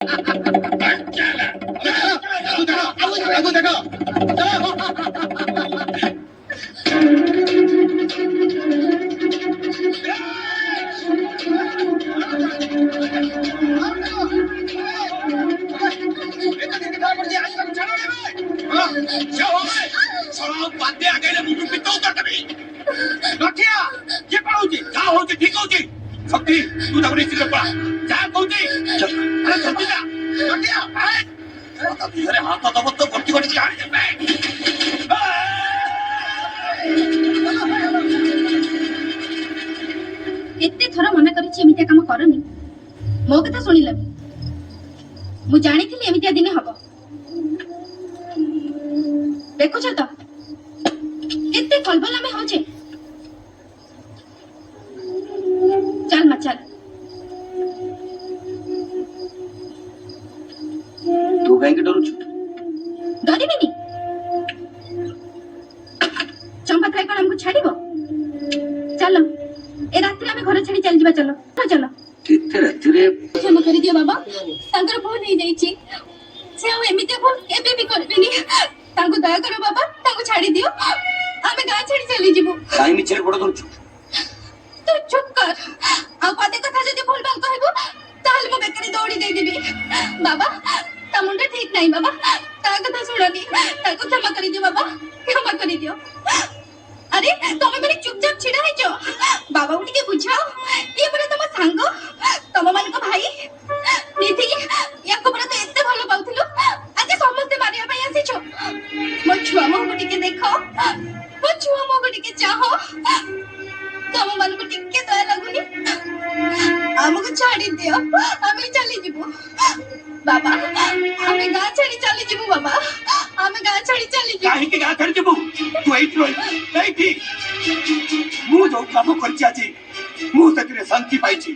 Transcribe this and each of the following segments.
देखो देखो शक्ति तू तक निश्चित पड़ा जा कौन अरे जल्दी जा लठिया अरे हाथ तो दबो तो भर्ती कर दिया एते थर मना करिछि एमितिया काम करनी मो कथा सुनिला मु जानिथिली एमितिया दिने हबो देखो छ तो एते कलबल में होचे चल मा चल तू कहीं के डरू छु डरिबिनी चंपा थाई कोन हमको छाड़िबो चलो ए रात्रि में घर छाड़ी चल जीवा चलो चलो कितने रात्रि रे क्षमा कर दियो बाबा तांकर फोन नहीं जाईची से आ एमिते फोन एबे भी करबेनी तांको दया करो बाबा तांको छाड़ी दियो आमे गां छाड़ी चली जीवो काई मिछरे पड़ दरू छु तू चुप कर आ पदे कथा जदी भूल भाल कहबो ताल मो बेकरी दौड़ी दे देबी बाबा ता मुंडा ठीक नहीं बाबा ता कथा सुनानी ताको क्षमा कर दियो बाबा क्षमा कर दियो अरे तुम मैंने चुपचाप छिड़ा है जो बाबा उठ के बुझाओ ये बड़ा तुम सांग तुम मान को भाई निधि या को बड़ा तो इतने भलो पाउथिलो आज समस्त मारिया भाई आसी छो मो छुआ मो को टिके देखो मो छुआ मो को टिके चाहो तुम मान को टिके दया लागुनी हमको छाड़ी दियो हमें चली जीवो बाबा हमें गां छाड़ी चली जीवो बाबा हमें गां छाड़ी चली जीवो काहे के गां छाड़ी जीवो तू एट रोई नहीं ठीक मु जो काम करछि आजी मु तकरे शांति पाइछि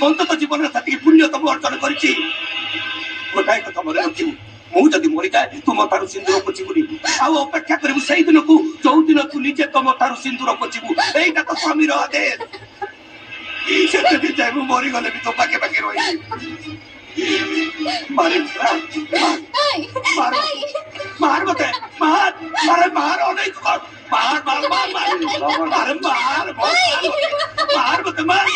अंत तो जीवन रे सती पुण्य तम अर्जन करछि गोटाई कथा मरे रखिबु मु जदी मरि जाय तुम तारु सिंदूर पछिबुनी आ अपेक्षा करबु सेही दिन को जो दिन तू निजे तम तारु सिंदूर पछिबु एटा तो स्वामी रो आदेश ई से जदी जाय मु मरि गले भी तो पाके पाके रोई मारे मार मार मते मार मारे मार नहीं तो मार मार मार मार मार मार मार मते मार